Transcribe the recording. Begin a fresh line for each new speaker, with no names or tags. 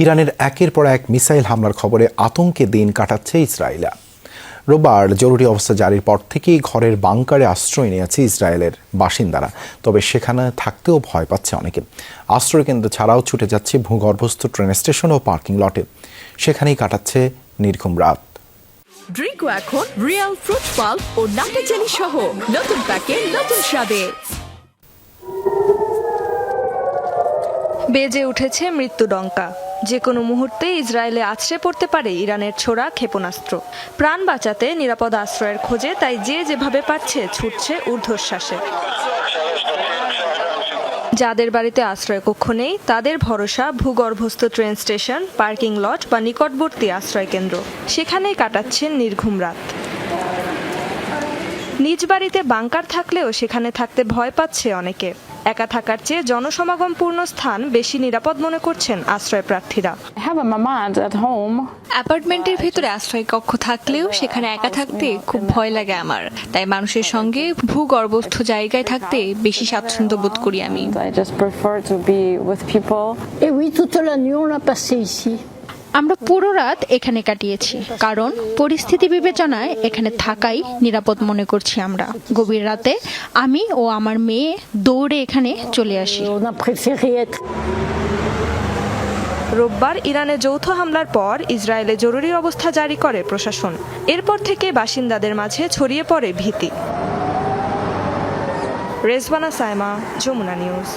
ইরানের একের পর এক মিসাইল হামলার খবরে আতঙ্কে দিন কাটাচ্ছে ইসরায়েল। রোববার জরুরি অবস্থা জারির পর থেকেই ঘরের বাংকারে আশ্রয় নিয়েছে ইসরায়েলের বাসিন্দারা। তবে সেখানে থাকতেও ভয় পাচ্ছে অনেকে। আশ্রয়কেন্দ্র ছাড়াও ছুটে যাচ্ছে ভূগর্ভস্থ ট্রেন স্টেশন ও পার্কিং লটে। সেখানেই কাটাচ্ছে নির্ঘুম রাত।
ড্রিঙ্কো এখন রিয়াল ফ্রুট পাল্প ও নাটে চেনি সহ নতুন প্যাকে নতুন স্বাদে।
বেজে উঠেছে মৃত্যুডঙ্কা। যে কোনো মুহূর্তে ইসরায়েলে আছড়ে পড়তে পারে ইরানের ছোড়া ক্ষেপণাস্ত্র। প্রাণ বাঁচাতে নিরাপদ আশ্রয়ের খোঁজে তাই যে যেভাবে পারছে ছুটছে ঊর্ধ্বশ্বাসে। যাদের বাড়িতে আশ্রয় কক্ষ নেই তাদের ভরসা ভূগর্ভস্থ ট্রেন স্টেশন, পার্কিং লট বা নিকটবর্তী আশ্রয়কেন্দ্র। সেখানেই কাটাচ্ছেন নির্ঘুম রাত। নিজ বাড়িতে বাংকার থাকলেও সেখানে থাকতে ভয় পাচ্ছে অনেকে। একা থাকার চেয়ে জনসমাগমপূর্ণ স্থান বেশি নিরাপদ মনে করছেন আশ্রয় প্রার্থীরা।
অ্যাপার্টমেন্টের ভিতরে আশ্রয় কক্ষ থাকলেও সেখানে একা থাকতে খুব ভয় লাগে আমার। তাই মানুষের সঙ্গে ভূগর্ভস্থ জায়গায় থাকতে বেশি স্বাচ্ছন্দ্য বোধ করি আমি।
আমরা পুরো রাত এখানে কাটিয়েছি, কারণ পরিস্থিতি বিবেচনায় এখানে থাকাই নিরাপদ মনে করছি আমরা। গভীর রাতে আমি ও আমার মেয়ে দৌড়ে এখানে চলে আসি।
রোববার ইরানে যৌথ হামলার পর ইসরায়েলে জরুরি অবস্থা জারি করে প্রশাসন। এরপর থেকে বাসিন্দাদের মাঝে ছড়িয়ে পড়ে ভীতি। রেজওয়ানা সাইমা, যমুনা নিউজ।